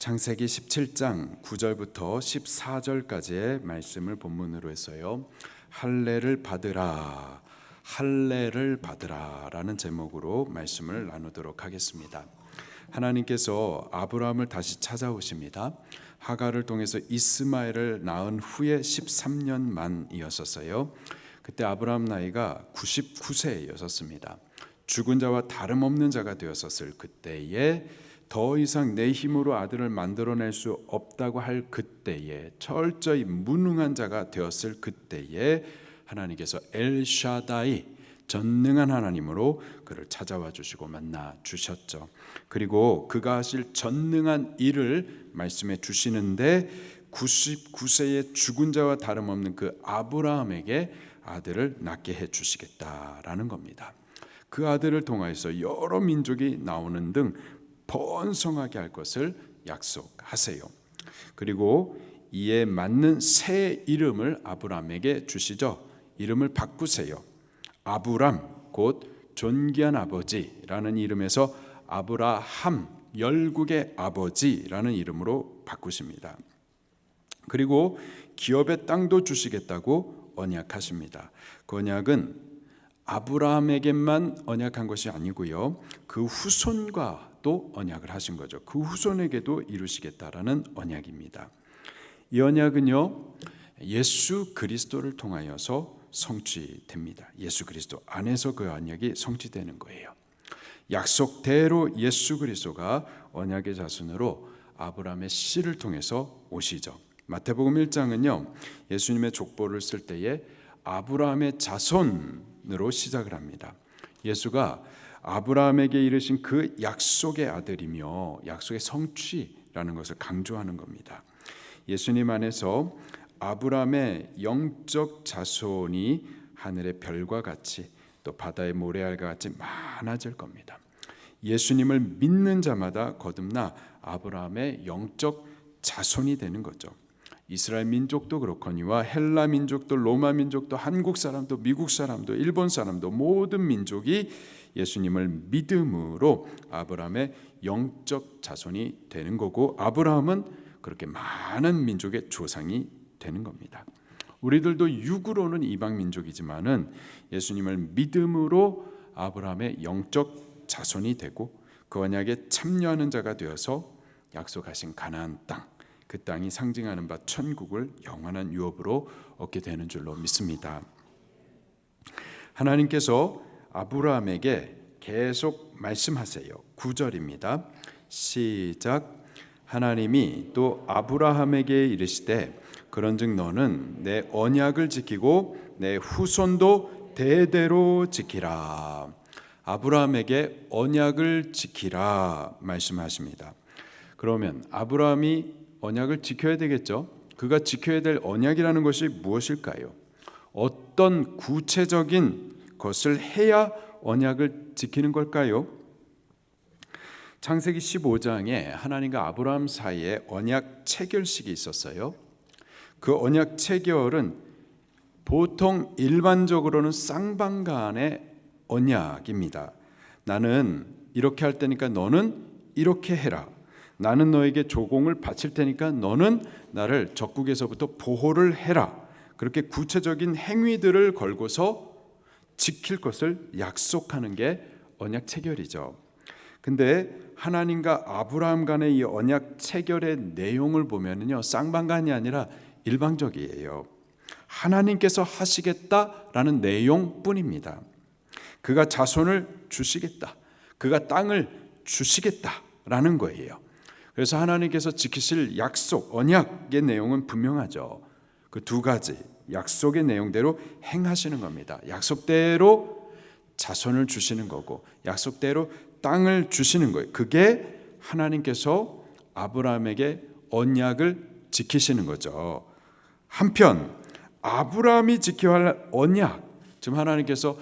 창세기 17장 9절부터 14절까지의 말씀을 본문으로 해서요, 할례를 받으라, 할례를 받으라 라는 제목으로 말씀을 나누도록 하겠습니다. 하나님께서 아브라함을 다시 찾아오십니다. 하갈을 통해서 이스마엘을 낳은 후에 13년 만이었었어요. 그때 아브라함 나이가 99세였었습니다. 죽은 자와 다름없는 자가 되었었을 그때에, 더 이상 내 힘으로 아들을 만들어낼 수 없다고 할 그때에, 철저히 무능한 자가 되었을 그때에 하나님께서 엘샤다이, 전능한 하나님으로 그를 찾아와 주시고 만나 주셨죠. 그리고 그가 하실 전능한 일을 말씀해 주시는데, 99세의 죽은 자와 다름없는 그 아브라함에게 아들을 낳게 해 주시겠다라는 겁니다. 그 아들을 통하여서 여러 민족이 나오는 등 번성하게 할 것을 약속하세요. 그리고 이에 맞는 새 이름을 아브라함에게 주시죠. 이름을 바꾸세요. 아브람, 곧 존귀한 아버지라는 이름에서 아브라함, 열국의 아버지라는 이름으로 바꾸십니다. 그리고 기업의 땅도 주시겠다고 언약하십니다. 그 언약은 아브라함에게만 언약한 것이 아니고요, 그 후손과도 언약을 하신 거죠. 그 후손에게도 이루시겠다라는 언약입니다. 이 언약은요, 예수 그리스도를 통하여서 성취됩니다. 예수 그리스도 안에서 그 언약이 성취되는 거예요. 약속대로 예수 그리스도가 언약의 자손으로 아브라함의 씨를 통해서 오시죠. 마태복음 1장은요, 예수님의 족보를 쓸 때에 아브라함의 자손으로 시작을 합니다. 예수가 아브라함에게 이르신 그 약속의 아들이며 약속의 성취라는 것을 강조하는 겁니다. 예수님 안에서 아브라함의 영적 자손이 하늘의 별과 같이, 또 바다의 모래알과 같이 많아질 겁니다. 예수님을 믿는 자마다 거듭나 아브라함의 영적 자손이 되는 거죠. 이스라엘 민족도 그렇거니와 헬라 민족도, 로마 민족도, 한국 사람도, 미국 사람도, 일본 사람도, 모든 민족이 예수님을 믿음으로 아브라함의 영적 자손이 되는 거고, 아브라함은 그렇게 많은 민족의 조상이 되는 겁니다. 우리들도 육으로는 이방 민족이지만은 예수님을 믿음으로 아브라함의 영적 자손이 되고, 그 언약에 참여하는 자가 되어서 약속하신 가나안 땅, 그 땅이 상징하는 바 천국을 영원한 유업으로 얻게 되는 줄로 믿습니다. 하나님께서 아브라함에게 계속 말씀하세요. 9절입니다. 시작. 하나님이 또 아브라함에게 이르시되, 그런즉 너는 내 언약을 지키고 내 후손도 대대로 지키라. 아브라함에게 언약을 지키라 말씀하십니다. 그러면 아브라함이 언약을 지켜야 되겠죠. 그가 지켜야 될 언약이라는 것이 무엇일까요? 어떤 구체적인 것을 해야 언약을 지키는 걸까요? 창세기 15장에 하나님과 아브라함 사이에 언약 체결식이 있었어요. 그 언약 체결은 보통 일반적으로는 쌍방간의 언약입니다. 나는 이렇게 할 테니까 너는 이렇게 해라. 나는 너에게 조공을 바칠 테니까 너는 나를 적국에서부터 보호를 해라. 그렇게 구체적인 행위들을 걸고서 지킬 것을 약속하는 게 언약 체결이죠. 근데 하나님과 아브라함 간의 이 언약 체결의 내용을 보면은요, 쌍방간이 아니라 일방적이에요. 하나님께서 하시겠다라는 내용뿐입니다. 그가 자손을 주시겠다, 그가 땅을 주시겠다라는 거예요. 그래서 하나님께서 지키실 약속, 언약의 내용은 분명하죠. 그 두 가지 약속의 내용대로 행하시는 겁니다. 약속대로 자손을 주시는 거고, 약속대로 땅을 주시는 거예요. 그게 하나님께서 아브라함에게 언약을 지키시는 거죠. 한편 아브라함이 지켜야 할 언약, 지금 하나님께서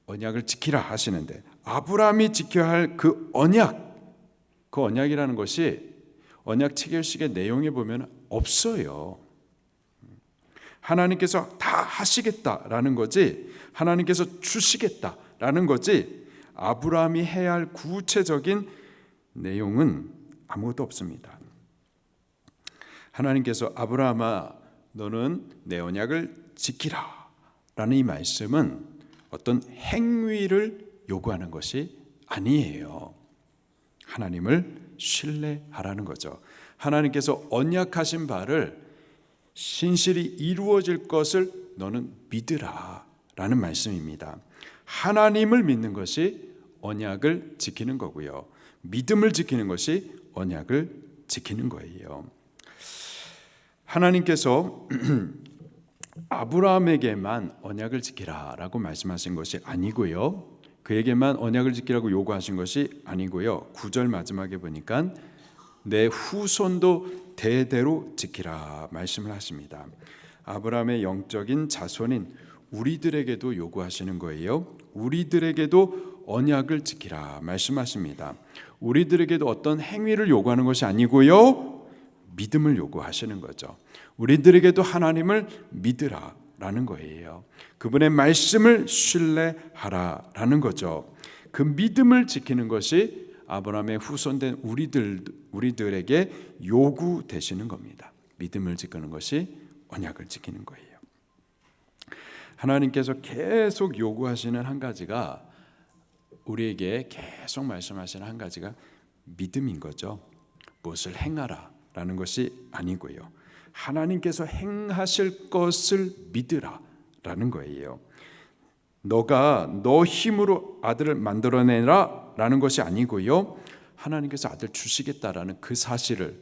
언약을 지키라 하시는데, 아브라함이 지켜야 할 그 언약, 그 언약이라는 것이 언약 체결식의 내용에 보면 없어요. 하나님께서 다 하시겠다라는 거지, 하나님께서 주시겠다라는 거지, 아브라함이 해야 할 구체적인 내용은 아무것도 없습니다. 하나님께서 아브라함아 너는 내 언약을 지키라 라는 이 말씀은 어떤 행위를 요구하는 것이 아니에요. 하나님을 신뢰하라는 거죠. 하나님께서 언약하신 바를 신실히 이루어질 것을 너는 믿으라 라는 말씀입니다. 하나님을 믿는 것이 언약을 지키는 거고요. 믿음을 지키는 것이 언약을 지키는 거예요. 하나님께서 아브라함에게만 언약을 지키라라고 말씀하신 것이 아니고요. 그에게만 언약을 지키라고 요구하신 것이 아니고요. 9절 마지막에 보니까 내 후손도 대대로 지키라 말씀을 하십니다. 아브라함의 영적인 자손인 우리들에게도 요구하시는 거예요. 우리들에게도 언약을 지키라 말씀하십니다. 우리들에게도 어떤 행위를 요구하는 것이 아니고요. 믿음을 요구하시는 거죠. 우리들에게도 하나님을 믿으라라는 거예요. 그분의 말씀을 신뢰하라라는 거죠. 그 믿음을 지키는 것이 아브라함의 후손된 우리들에게 요구되시는 겁니다. 믿음을 지키는 것이 언약을 지키는 거예요. 하나님께서 계속 요구하시는 한 가지가 우리에게 계속 말씀하시는 한 가지가 믿음인 거죠. 무엇을 행하라 라는 것이 아니고요. 하나님께서 행하실 것을 믿으라 라는 거예요. 너가 너 힘으로 아들을 만들어내라 라는 것이 아니고요. 하나님께서 아들 주시겠다라는 그 사실을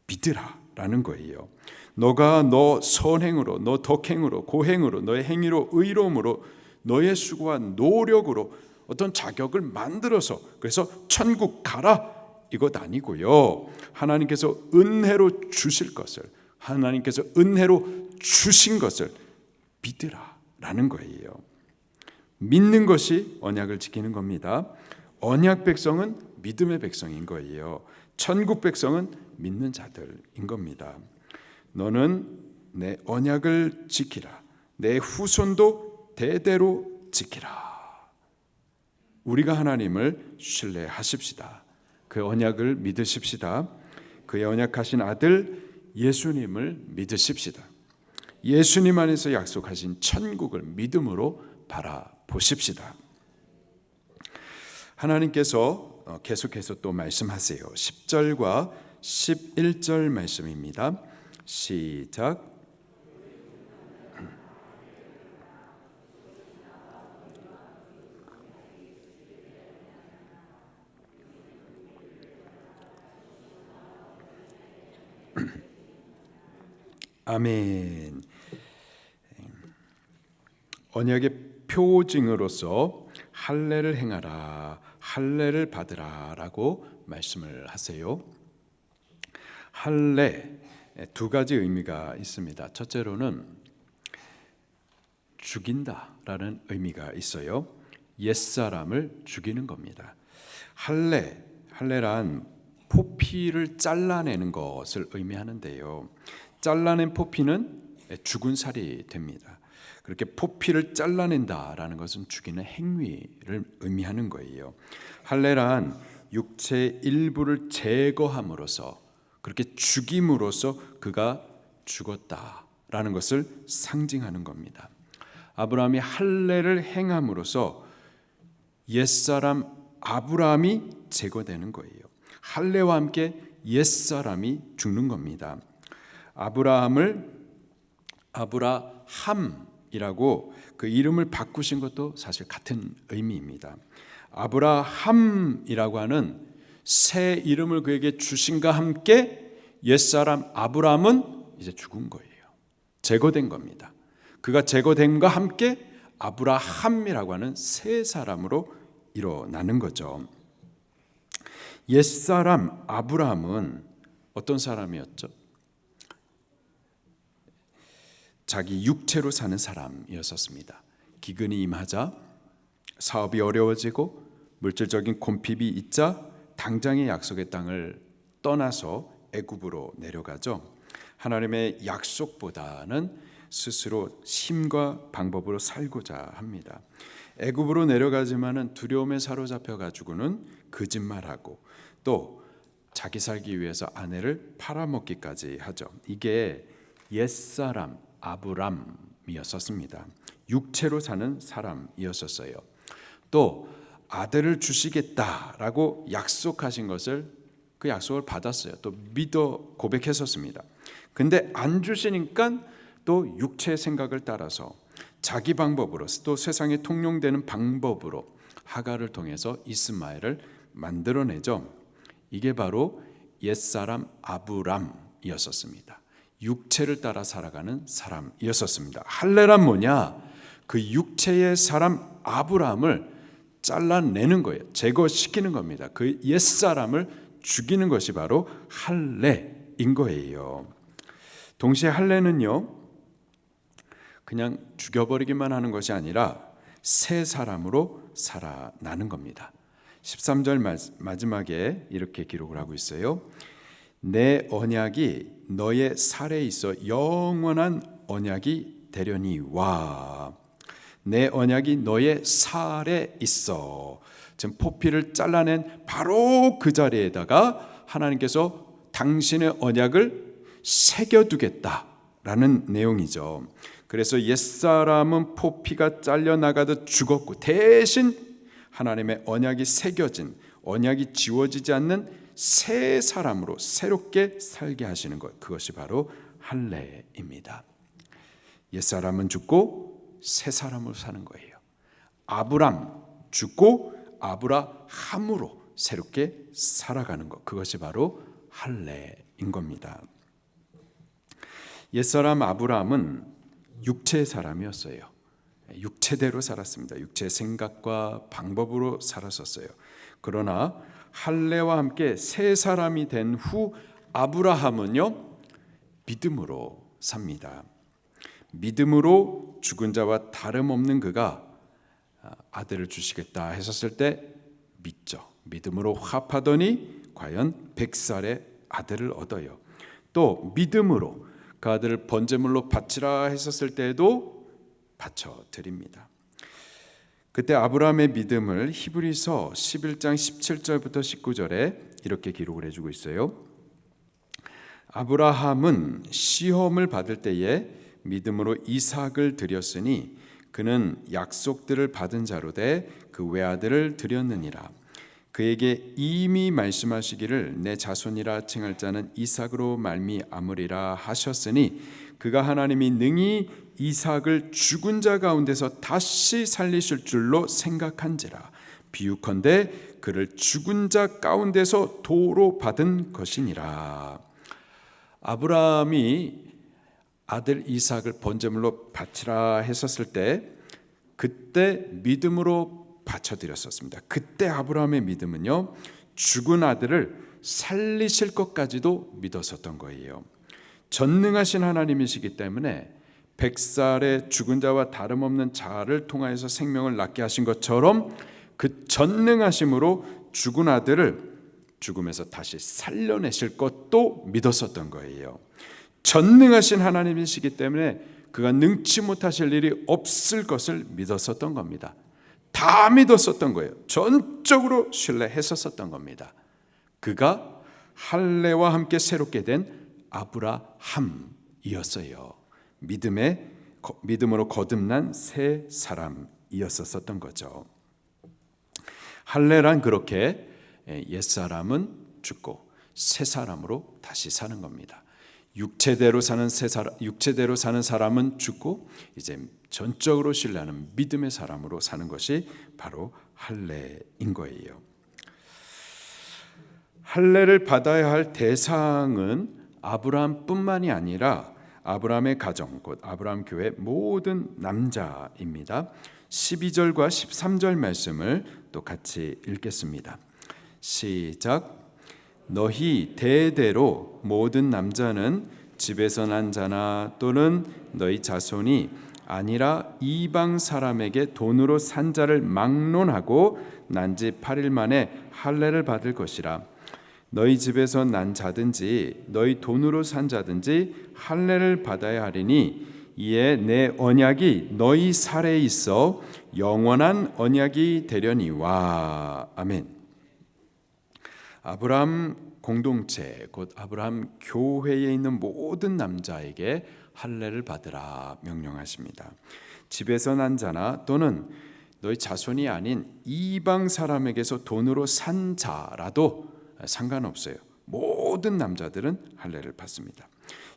믿으라 라는 거예요. 너가 너 선행으로, 너 덕행으로, 고행으로, 너의 행위로, 의로움으로, 너의 수고와 노력으로 어떤 자격을 만들어서 그래서 천국 가라 이것 아니고요. 하나님께서 은혜로 주실 것을, 하나님께서 은혜로 주신 것을 믿으라 라는 거예요. 믿는 것이 언약을 지키는 겁니다. 언약 백성은 믿음의 백성인 거예요. 천국 백성은 믿는 자들인 겁니다. 너는 내 언약을 지키라. 내 후손도 대대로 지키라. 우리가 하나님을 신뢰하십시다. 그 언약을 믿으십시다. 그의 언약하신 아들 예수님을 믿으십시다. 예수님 안에서 약속하신 천국을 믿음으로 바라보십시다. 하나님께서 계속해서 또 말씀하세요. 10절과 11절 말씀입니다. 시작. 아멘. 언약의 표징으로서 할례를 행하라, 할례를 받으라라고 말씀을 하세요. 할례 두 가지 의미가 있습니다. 첫째로는 죽인다라는 의미가 있어요. 옛사람을 죽이는 겁니다. 할례란 포피를 잘라내는 것을 의미하는데요. 잘라낸 포피는 죽은 살이 됩니다. 그렇게 포피를 잘라낸다라는 것은 죽이는 행위를 의미하는 거예요. 할례란 육체의 일부를 제거함으로써 그렇게 죽임으로써 그가 죽었다라는 것을 상징하는 겁니다. 아브라함이 할례를 행함으로써 옛사람 아브라함이 제거되는 거예요. 할례와 함께 옛사람이 죽는 겁니다. 아브라함을 아브라함이라고 그 이름을 바꾸신 것도 사실 같은 의미입니다. 아브라함이라고 하는 새 이름을 그에게 주신과 함께 옛사람 아브라함은 이제 죽은 거예요. 제거된 겁니다. 그가 제거됨과 함께 아브라함이라고 하는 새 사람으로 일어나는 거죠. 옛사람 아브라함은 어떤 사람이었죠? 자기 육체로 사는 사람이었습니다. 기근이 임하자 사업이 어려워지고 물질적인 곤핍이 있자 당장의 약속의 땅을 떠나서 애굽으로 내려가죠. 하나님의 약속보다는 스스로 힘과 방법으로 살고자 합니다. 애굽으로 내려가지만은 두려움에 사로잡혀 가지고는 거짓말하고 또 자기 살기 위해서 아내를 팔아먹기까지 하죠. 이게 옛사람 아브람이었었습니다. 육체로 사는 사람이었었어요. 또 아들을 주시겠다라고 약속하신 것을 그 약속을 받았어요. 또 믿어 고백했었습니다. 근데 안 주시니까 또 육체의 생각을 따라서 자기 방법으로 또 세상에 통용되는 방법으로 하갈을 통해서 이스마엘을 만들어내죠. 이게 바로 옛사람 아브람이었었습니다. 육체를 따라 살아가는 사람이었었습니다. 할례란 뭐냐? 그 육체의 사람 아브람을 잘라내는 거예요. 제거시키는 겁니다. 그 옛사람을 죽이는 것이 바로 할례인 거예요. 동시에 할례는요, 그냥 죽여버리기만 하는 것이 아니라 새 사람으로 살아나는 겁니다. 13절 마지막에 이렇게 기록을 하고 있어요. 내 언약이 너의 살에 있어 영원한 언약이 되려니와. 내 언약이 너의 살에 있어. 지금 포피를 잘라낸 바로 그 자리에다가 하나님께서 당신의 언약을 새겨두겠다라는 내용이죠. 그래서 옛사람은 포피가 잘려나가듯 죽었고 대신 하나님의 언약이 새겨진, 언약이 지워지지 않는 새 사람으로 새롭게 살게 하시는 것, 그것이 바로 할례입니다. 옛사람은 죽고 새 사람으로 사는 거예요. 아브람 죽고 아브라함으로 새롭게 살아가는 것, 그것이 바로 할례인 겁니다. 옛사람 아브라함은 육체의 사람이었어요. 육체대로 살았습니다. 육체의 생각과 방법으로 살았었어요. 그러나 할례와 함께 새 사람이 된 후 아브라함은요, 믿음으로 삽니다. 믿음으로 죽은 자와 다름없는 그가 아들을 주시겠다 했었을 때 믿죠. 믿음으로 화합하더니 과연 100살의 아들을 얻어요. 또 믿음으로 그 아들을 번제물로 바치라 했었을 때에도 바쳐 드립니다. 그때 아브라함의 믿음을 히브리서 11장 17절부터 19절에 이렇게 기록을 해주고 있어요. 아브라함은 시험을 받을 때에 믿음으로 이삭을 드렸으니 그는 약속들을 받은 자로 돼 그 외아들을 드렸느니라. 그에게 이미 말씀하시기를 내 자손이라 칭할 자는 이삭으로 말미암으리라 하셨으니 그가 하나님이 능히 이삭을 죽은 자 가운데서 다시 살리실 줄로 생각한지라. 비유컨대 그를 죽은 자 가운데서 도로 받은 것이니라. 아브라함이 아들 이삭을 번제물로 바치라 했었을 때 그때 믿음으로 바쳐드렸었습니다. 그때 아브라함의 믿음은요, 죽은 아들을 살리실 것까지도 믿었었던 거예요. 전능하신 하나님이시기 때문에 100살의 죽은 자와 다름없는 자를 통하여서 생명을 낳게 하신 것처럼 그 전능하심으로 죽은 아들을 죽음에서 다시 살려내실 것도 믿었었던 거예요. 전능하신 하나님이시기 때문에 그가 능치 못하실 일이 없을 것을 믿었었던 겁니다. 다 믿었었던 거예요. 전적으로 신뢰했었던 겁니다. 그가 할례와 함께 새롭게 된 아브라함이었어요. 믿음으로 거듭난 새 사람이었었던 거죠. 할례란 그렇게 옛사람은 죽고 새 사람으로 다시 사는 겁니다. 육체대로 사는 사람은 죽고 이제 전적으로 신뢰하는 믿음의 사람으로 사는 것이 바로 할례인 거예요. 할례를 받아야 할 대상은 아브라함뿐만이 아니라 아브라함의 가정, 곧 아브라함 교회 모든 남자입니다. 12절과 13절 말씀을 또 같이 읽겠습니다. 시작. 너희 대대로 모든 남자는 집에서 난 자나 또는 너희 자손이 아니라 이방 사람에게 돈으로 산 자를 막론하고 난 지 8일 만에 할례를 받을 것이라. 너희 집에서 난 자든지 너희 돈으로 산 자든지 할례를 받아야 하리니 이에 내 언약이 너희 살에 있어 영원한 언약이 되려니와. 아멘. 아브라함 공동체 곧 아브라함 교회에 있는 모든 남자에게 할례를 받으라 명령하십니다. 집에서 난 자나 또는 너희 자손이 아닌 이방 사람에게서 돈으로 산 자라도 상관없어요. 모든 남자들은 할례를 받습니다.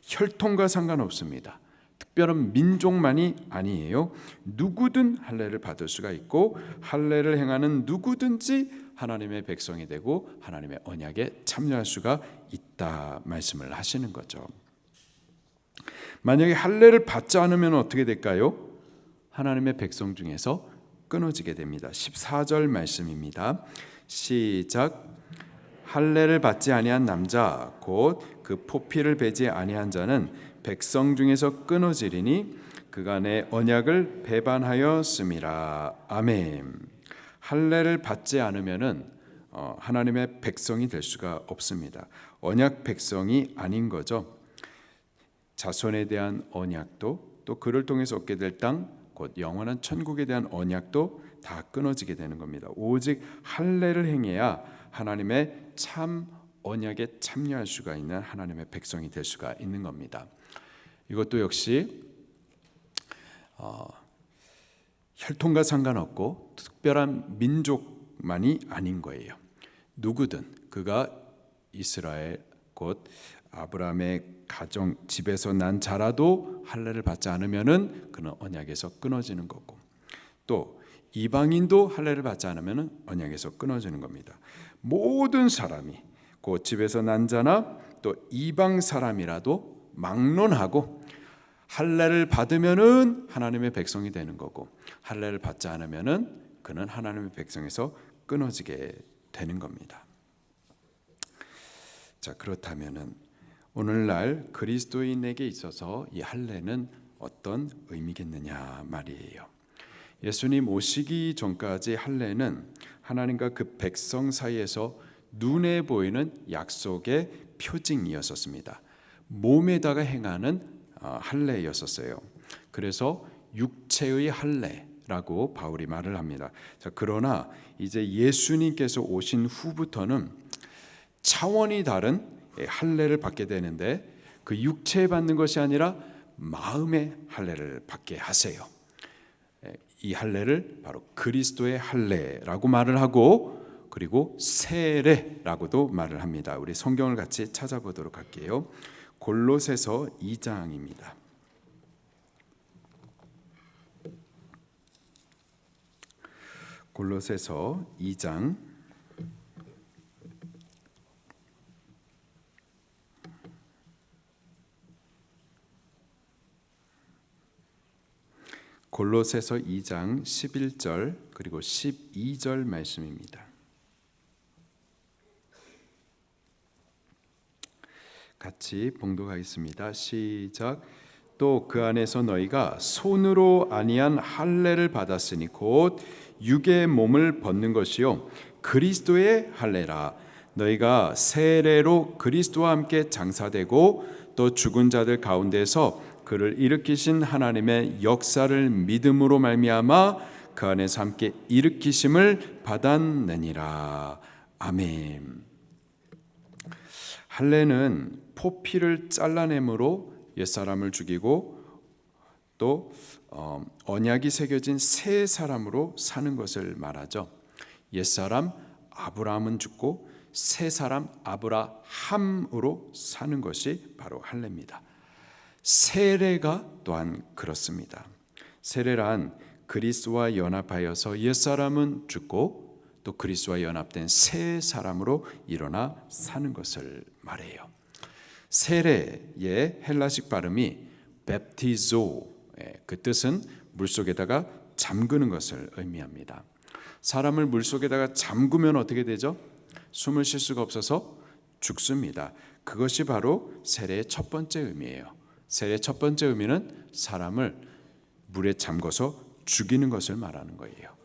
혈통과 상관없습니다. 특별한 민족만이 아니에요. 누구든 할례를 받을 수가 있고 할례를 행하는 누구든지 하나님의 백성이 되고 하나님의 언약에 참여할 수가 있다 말씀을 하시는 거죠. 만약에 할례를 받지 않으면 어떻게 될까요? 하나님의 백성 중에서 끊어지게 됩니다. 14절 말씀입니다. 시작. 할례를 받지 아니한 남자 곧 그 포피를 베지 아니한 자는 백성 중에서 끊어지리니 그가 내 언약을 배반하였음이라. 아멘. 할례를 받지 않으면은 하나님의 백성이 될 수가 없습니다. 언약 백성이 아닌 거죠. 자손에 대한 언약도 또 그를 통해서 얻게 될 땅 곧 영원한 천국에 대한 언약도 다 끊어지게 되는 겁니다. 오직 할례를 행해야 하나님의 참 언약에 참여할 수가 있는 하나님의 백성이 될 수가 있는 겁니다. 이것도 역시 혈통과 상관없고 특별한 민족만이 아닌 거예요. 누구든 그가 이스라엘 곧 아브라함의 가정 집에서 난 자라도 할례를 받지 않으면은 그는 언약에서 끊어지는 거고, 또 이방인도 할례를 받지 않으면은 언약에서 끊어지는 겁니다. 모든 사람이 곧 집에서 난 자나 또 이방 사람이라도 막론하고 할례를 받으면은 하나님의 백성이 되는 거고, 할례를 받지 않으면은 그는 하나님의 백성에서 끊어지게 되는 겁니다. 자, 그렇다면은 오늘날 그리스도인에게 있어서 이 할례는 어떤 의미겠느냐 말이에요. 예수님 오시기 전까지 할례는 하나님과 그 백성 사이에서 눈에 보이는 약속의 표징이었습니다. 몸에다가 행하는 할례였었어요. 그래서 육체의 할례라고 바울이 말을 합니다. 자, 그러나 이제 예수님께서 오신 후부터는 차원이 다른 할례를 받게 되는데, 그 육체에 받는 것이 아니라 마음의 할례를 받게 하세요. 이 할례를 바로 그리스도의 할례라고 말을 하고, 그리고 세례라고도 말을 합니다. 우리 성경을 같이 찾아보도록 할게요. 골로새서 2장입니다. 골로새서 2장 11절 그리고 12절 말씀입니다. 같이 봉독하겠습니다. 시작. 또 그 안에서 너희가 손으로 아니한 할례를 받았으니 곧 육의 몸을 벗는 것이요 그리스도의 할례라. 너희가 세례로 그리스도와 함께 장사되고 또 죽은 자들 가운데서 그를 일으키신 하나님의 역사를 믿음으로 말미암아 그 안에서 함께 일으키심을 받았느니라. 아멘. 할례는 포피를 잘라냄으로 옛사람을 죽이고 또 언약이 새겨진 새 사람으로 사는 것을 말하죠. 옛사람 아브라함은 죽고 새 사람 아브라함으로 사는 것이 바로 할례입니다. 세례가 또한 그렇습니다. 세례란 그리스도와 연합하여서 옛사람은 죽고 또 그리스도와 연합된 새 사람으로 일어나 사는 것을 말해요. 세례의 헬라식 발음이 베프티조, 그 뜻은 물속에다가 잠그는 것을 의미합니다. 사람을 물속에다가 잠그면 어떻게 되죠? 숨을 쉴 수가 없어서 죽습니다. 그것이 바로 세례의 첫 번째 의미예요. 세례의 첫 번째 의미는 사람을 물에 잠궈서 죽이는 것을 말하는 거예요.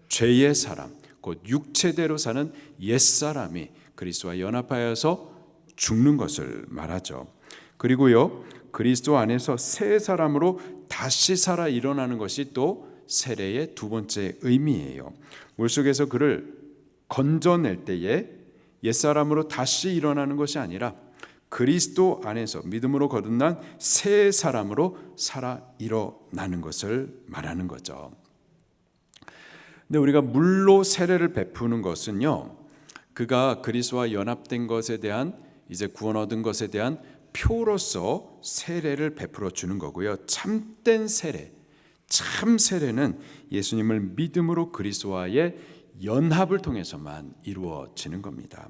죄의 사람, 곧 육체대로 사는 옛사람이 그리스도와 연합하여서 죽는 것을 말하죠. 그리고요, 그리스도 안에서 새 사람으로 다시 살아 일어나는 것이 또 세례의 두 번째 의미예요. 물속에서 그를 건져낼 때에 옛사람으로 다시 일어나는 것이 아니라 그리스도 안에서 믿음으로 거듭난 새 사람으로 살아 일어나는 것을 말하는 거죠. 근데 우리가 물로 세례를 베푸는 것은요, 그가 그리스도와 연합된 것에 대한, 이제 구원 얻은 것에 대한 표로서 세례를 베풀어 주는 거고요. 참된 세례, 참 세례는 예수님을 믿음으로 그리스도와의 연합을 통해서만 이루어지는 겁니다.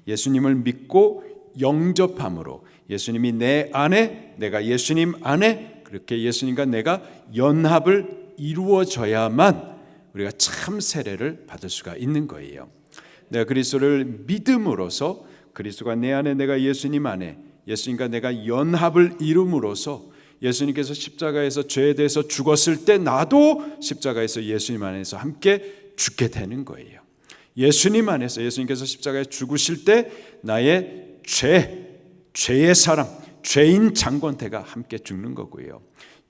예수님을 믿고 영접함으로, 예수님이 내 안에, 내가 예수님 안에, 그렇게 예수님과 내가 연합을 이루어져야만 우리가 참 세례를 받을 수가 있는 거예요. 내가 그리스도를 믿음으로써, 그리스도가 내 안에, 내가 예수님 안에, 예수님과 내가 연합을 이룸으로써 예수님께서 십자가에서 죄에 대해서 죽었을 때 나도 십자가에서 예수님 안에서 함께 죽게 되는 거예요. 예수님 안에서, 예수님께서 십자가에 죽으실 때 나의 죄의 사람, 죄인 장권태가 함께 죽는 거고요.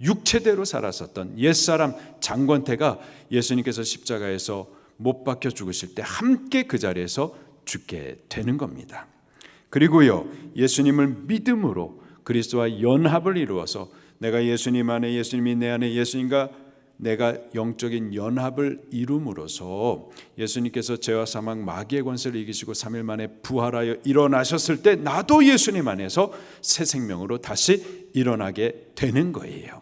육체대로 살았었던 옛사람 장권태가 예수님께서 십자가에서 못 박혀 죽으실 때 함께 그 자리에서 죽게 되는 겁니다. 그리고요, 예수님을 믿음으로 그리스도와 연합을 이루어서 내가 예수님 안에, 예수님이 내 안에, 예수님과 내가 영적인 연합을 이룸으로써 예수님께서 죄와 사망 마귀의 권세를 이기시고 3일 만에 부활하여 일어나셨을 때 나도 예수님 안에서 새 생명으로 다시 일어나게 되는 거예요.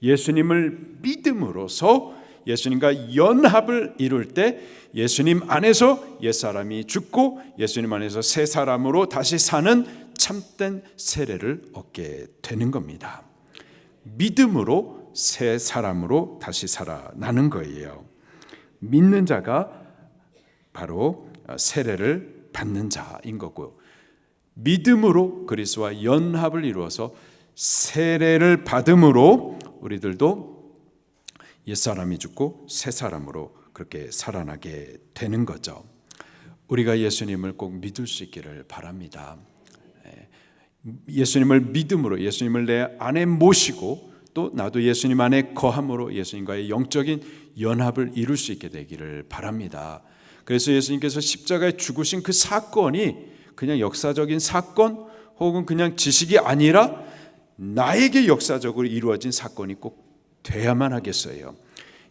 예수님을 믿음으로써 예수님과 연합을 이룰 때 예수님 안에서 옛사람이 죽고 예수님 안에서 새 사람으로 다시 사는 참된 세례를 얻게 되는 겁니다. 믿음으로 새 사람으로 다시 살아나는 거예요. 믿는 자가 바로 세례를 받는 자인 거고, 믿음으로 그리스도와 연합을 이루어서 세례를 받음으로 우리들도 옛사람이 죽고 새 사람으로 그렇게 살아나게 되는 거죠. 우리가 예수님을 꼭 믿을 수 있기를 바랍니다. 예수님을 믿음으로, 예수님을 내 안에 모시고 또 나도 예수님 안에 거함으로 예수님과의 영적인 연합을 이룰 수 있게 되기를 바랍니다. 그래서 예수님께서 십자가에 죽으신 그 사건이 그냥 역사적인 사건 혹은 그냥 지식이 아니라 나에게 역사적으로 이루어진 사건이 꼭 돼야만 하겠어요.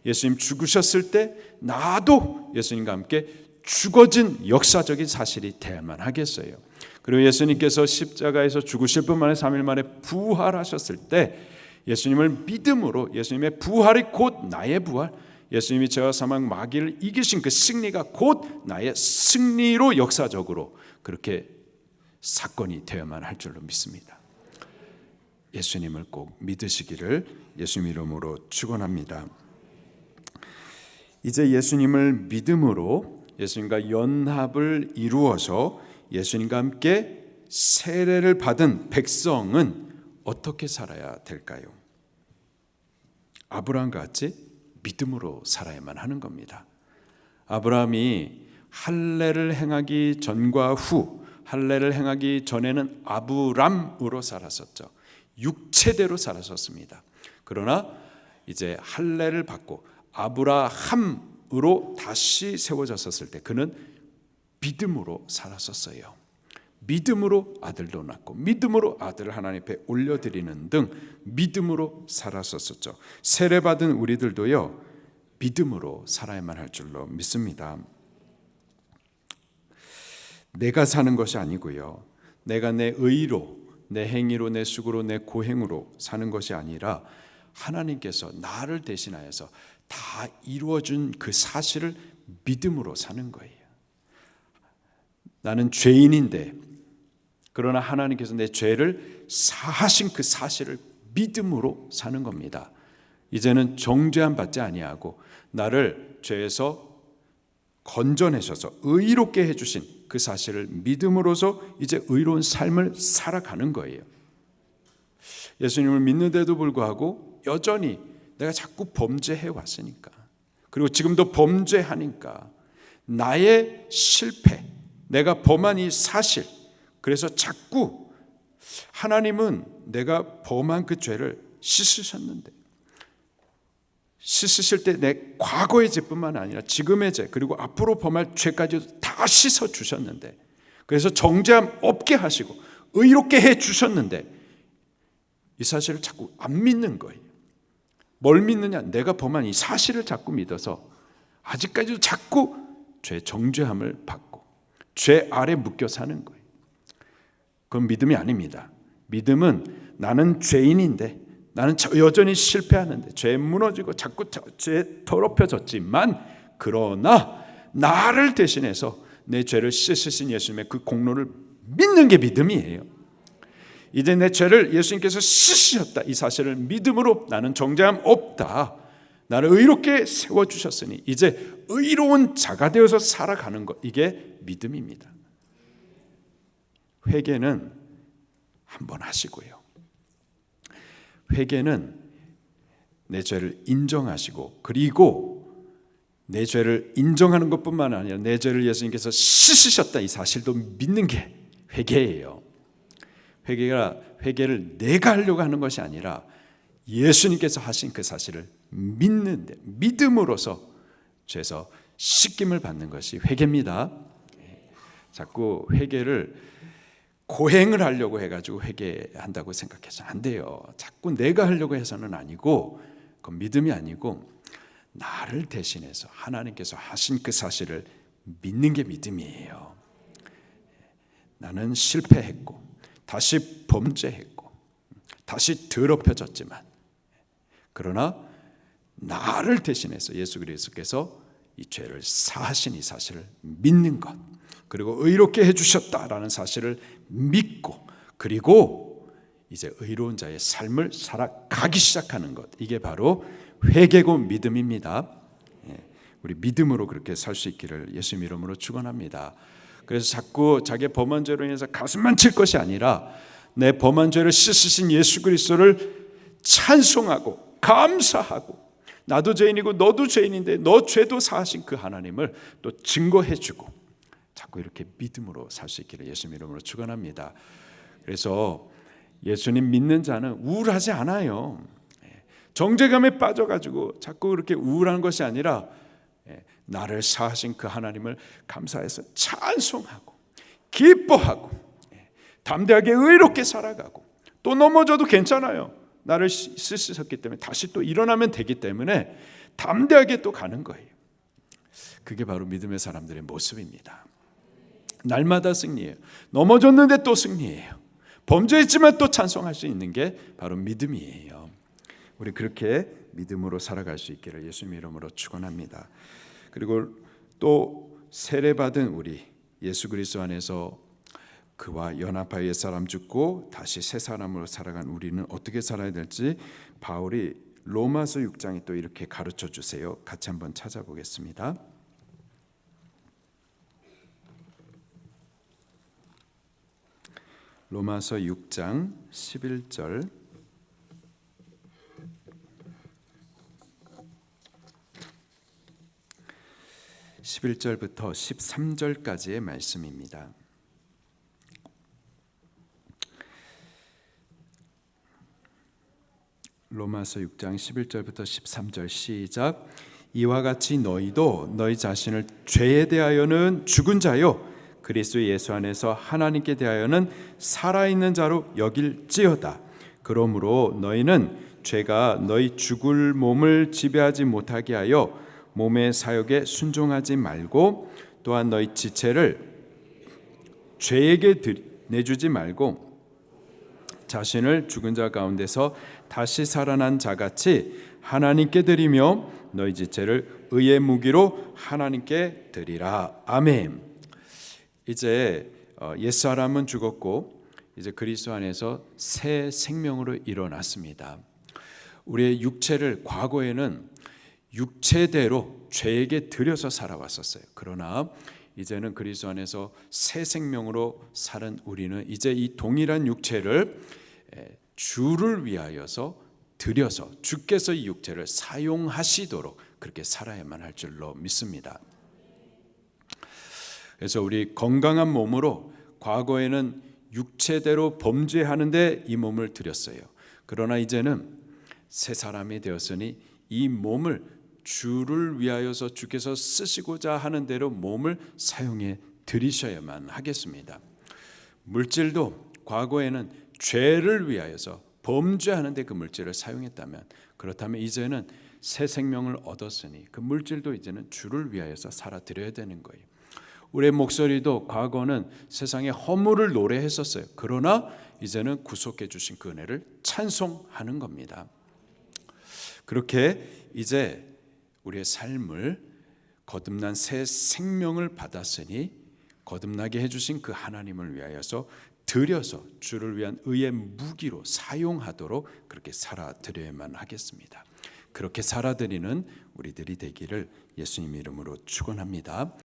예수님 죽으셨을 때 나도 예수님과 함께 죽어진 역사적인 사실이 돼야만 하겠어요. 그리고 예수님께서 십자가에서 죽으실 뿐만 아니라 3일 만에 부활하셨을 때 예수님을 믿음으로, 예수님의 부활이 곧 나의 부활, 예수님이 죄와 사망 마귀를 이기신 그 승리가 곧 나의 승리로 역사적으로 그렇게 사건이 되어야만 할 줄로 믿습니다. 예수님을 꼭 믿으시기를 예수님 이름으로 축원합니다. 이제 예수님을 믿음으로 예수님과 연합을 이루어서 예수님과 함께 세례를 받은 백성은 어떻게 살아야 될까요? 아브라함과 같이 믿음으로 살아야만 하는 겁니다. 아브라함이 할례를 행하기 전과 후, 할례를 행하기 전에는 아브람으로 살았었죠. 육체대로 살았었습니다. 그러나 이제 할례를 받고 아브라함으로 다시 세워졌었을 때 그는 믿음으로 살았었어요. 믿음으로 아들도 낳고 믿음으로 아들을 하나님 앞에 올려드리는 등 믿음으로 살았었죠. 세례받은 우리들도요, 믿음으로 살아야만 할 줄로 믿습니다. 내가 사는 것이 아니고요, 내가 내 의로, 내 행위로, 내 수고로, 내 고행으로 사는 것이 아니라 하나님께서 나를 대신하여서 다 이루어준 그 사실을 믿음으로 사는 거예요. 나는 죄인인데 그러나 하나님께서 내 죄를 사하신 그 사실을 믿음으로 사는 겁니다. 이제는 정죄함 받지 아니하고 나를 죄에서 건져내셔서 의롭게 해주신 그 사실을 믿음으로써 이제 의로운 삶을 살아가는 거예요. 예수님을 믿는데도 불구하고 여전히 내가 자꾸 범죄해 왔으니까, 그리고 지금도 범죄하니까 나의 실패, 내가 범한 이 사실, 그래서 자꾸 하나님은 내가 범한 그 죄를 씻으셨는데, 씻으실 때 내 과거의 죄뿐만 아니라 지금의 죄 그리고 앞으로 범할 죄까지도 다 씻어 주셨는데, 그래서 정죄함 없게 하시고 의롭게 해 주셨는데 이 사실을 자꾸 안 믿는 거예요. 뭘 믿느냐? 내가 범한 이 사실을 자꾸 믿어서 아직까지도 자꾸 죄 정죄함을 받고 죄 아래 묶여 사는 거예요. 그건 믿음이 아닙니다. 믿음은 나는 죄인인데, 나는 여전히 실패하는데, 죄에 무너지고 자꾸 죄에 더럽혀졌지만, 그러나 나를 대신해서 내 죄를 씻으신 예수님의 그 공로를 믿는 게 믿음이에요. 이제 내 죄를 예수님께서 씻으셨다, 이 사실을 믿음으로 나는 정죄함 없다, 나를 의롭게 세워주셨으니 이제 의로운 자가 되어서 살아가는 것, 이게 믿음입니다. 회개는 한번 하시고요, 회개는 내 죄를 인정하시고, 그리고 내 죄를 인정하는 것뿐만 아니라 내 죄를 예수님께서 씻으셨다, 이 사실도 믿는 게 회개예요. 회개를 내가 하려고 하는 것이 아니라 예수님께서 하신 그 사실을 믿는데, 믿음으로써 죄에서 씻김을 받는 것이 회개입니다. 자꾸 회개를 고행을 하려고 해가지고 회개한다고 생각해서는 안 돼요. 자꾸 내가 하려고 해서는 아니고, 그건 믿음이 아니고 나를 대신해서 하나님께서 하신 그 사실을 믿는 게 믿음이에요. 나는 실패했고 다시 범죄했고 다시 더럽혀졌지만, 그러나 나를 대신해서 예수 그리스도께서 이 죄를 사하신 이 사실을 믿는 것, 그리고 의롭게 해주셨다라는 사실을 믿고, 그리고 이제 의로운 자의 삶을 살아가기 시작하는 것, 이게 바로 회개고 믿음입니다. 우리 믿음으로 그렇게 살 수 있기를 예수님 이름으로 축원합니다. 그래서 자꾸 자기의 범한 죄로 인해서 가슴만 칠 것이 아니라 내 범한 죄를 씻으신 예수 그리스도를 찬송하고 감사하고, 나도 죄인이고 너도 죄인인데 너 죄도 사하신 그 하나님을 또 증거해주고, 자꾸 이렇게 믿음으로 살 수 있기를 예수님 이름으로 축원합니다. 그래서 예수님 믿는 자는 우울하지 않아요. 정죄감에 빠져가지고 자꾸 그렇게 우울한 것이 아니라 나를 사하신 그 하나님을 감사해서 찬송하고 기뻐하고 담대하게 의롭게 살아가고, 또 넘어져도 괜찮아요. 나를 씻으셨기 때문에 다시 또 일어나면 되기 때문에 담대하게 또 가는 거예요. 그게 바로 믿음의 사람들의 모습입니다. 날마다 승리해요. 넘어졌는데 또 승리해요. 범죄했지만 또 찬송할 수 있는 게 바로 믿음이에요. 우리 그렇게 믿음으로 살아갈 수 있기를 예수님 이름으로 축원합니다. 그리고 또 세례받은 우리, 예수 그리스도 안에서 그와 연합하여 옛사람 죽고 다시 새 사람으로 살아간 우리는 어떻게 살아야 될지 바울이 로마서 6장이 또 이렇게 가르쳐 주세요. 같이 한번 찾아보겠습니다. 로마서 6장 11절, 부터 13절까지의 말씀입니다. 로마서 6장 11절부터 13절 시작. 이와 같이 너희도 너희 자신을 죄에 대하여는 죽은 자요 그리스도 예수 안에서 하나님께 대하여는 살아있는 자로 여길지어다. 그러므로 너희는 죄가 너희 죽을 몸을 지배하지 못하게 하여 몸의 사욕에 순종하지 말고, 또한 너희 지체를 죄에게 내주지 말고 자신을 죽은 자 가운데서 다시 살아난 자같이 하나님께 드리며 너희 지체를 의의 무기로 하나님께 드리라. 아멘. 이제 옛사람은 죽었고 이제 그리스도 안에서 새 생명으로 일어났습니다. 우리의 육체를 과거에는 육체대로 죄에게 들여서 살아왔었어요. 그러나 이제는 그리스도 안에서 새 생명으로 사는 우리는 이제 이 동일한 육체를 주를 위하여서 들여서 주께서 이 육체를 사용하시도록 그렇게 살아야만 할 줄로 믿습니다. 그래서 우리 건강한 몸으로 과거에는 육체대로 범죄하는데 이 몸을 들였어요. 그러나 이제는 새 사람이 되었으니 이 몸을 주를 위하여서 주께서 쓰시고자 하는 대로 몸을 사용해 드리셔야만 하겠습니다. 물질도 과거에는 죄를 위하여서 범죄하는데 그 물질을 사용했다면, 그렇다면 이제는 새 생명을 얻었으니 그 물질도 이제는 주를 위하여서 살아드려야 되는 거예요. 우리의 목소리도 과거는 세상의 허물을 노래했었어요. 그러나 이제는 구속해 주신 그 은혜를 찬송하는 겁니다. 그렇게 이제 우리의 삶을 거듭난 새 생명을 받았으니 거듭나게 해주신 그 하나님을 위하여서 드려서 주를 위한 의의 무기로 사용하도록 그렇게 살아드려야만 하겠습니다. 그렇게 살아드리는 우리들이 되기를 예수님 이름으로 축원합니다.